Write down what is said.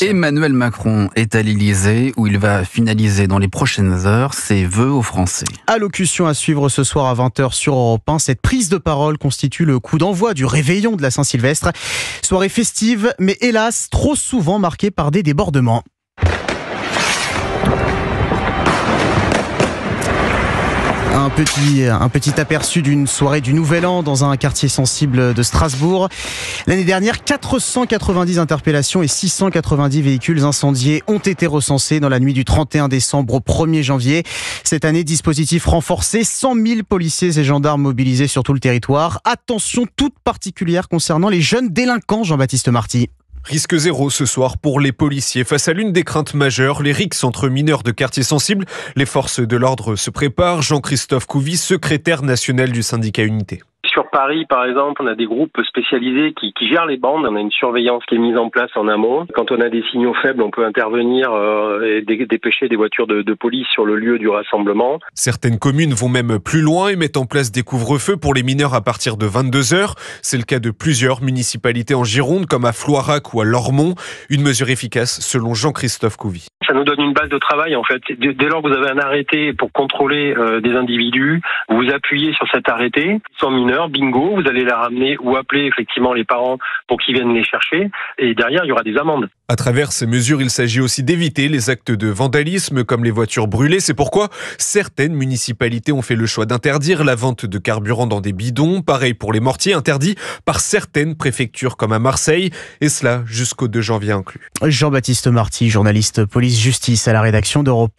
Emmanuel Macron est à l'Élysée où il va finaliser dans les prochaines heures ses vœux aux Français. Allocution à suivre ce soir à 20h sur Europe 1. Cette prise de parole constitue le coup d'envoi du réveillon de la Saint-Sylvestre. Soirée festive, mais hélas, trop souvent marquée par des débordements. Un petit aperçu d'une soirée du Nouvel An dans un quartier sensible de Strasbourg. L'année dernière, 490 interpellations et 690 véhicules incendiés ont été recensés dans la nuit du 31 décembre au 1er janvier. Cette année, dispositif renforcé, 100 000 policiers et gendarmes mobilisés sur tout le territoire. Attention toute particulière concernant les jeunes délinquants, Jean-Baptiste Marty. Risque zéro ce soir pour les policiers. Face à l'une des craintes majeures, les rixes entre mineurs de quartiers sensibles, les forces de l'ordre se préparent. Jean-Christophe Couvi, secrétaire national du syndicat Unité. Sur Paris, par exemple, on a des groupes spécialisés qui gèrent les bandes. On a une surveillance qui est mise en place en amont. Quand on a des signaux faibles, on peut intervenir et dépêcher des voitures de police sur le lieu du rassemblement. Certaines communes vont même plus loin et mettent en place des couvre-feux pour les mineurs à partir de 22h. C'est le cas de plusieurs municipalités en Gironde, comme à Floirac ou à Lormont. Une mesure efficace, selon Jean-Christophe Couvi. Ça nous donne une base de travail, en fait. Dès lors que vous avez un arrêté pour contrôler des individus, vous appuyez sur cet arrêté. Ils sont mineurs, bingo, vous allez les ramener ou appeler effectivement les parents pour qu'ils viennent les chercher. Et derrière, il y aura des amendes. À travers ces mesures, il s'agit aussi d'éviter les actes de vandalisme comme les voitures brûlées. C'est pourquoi certaines municipalités ont fait le choix d'interdire la vente de carburant dans des bidons. Pareil pour les mortiers, interdits par certaines préfectures comme à Marseille. Et cela jusqu'au 2 janvier inclus. Jean-Baptiste Marty, journaliste police-justice à la rédaction d'Europe 1.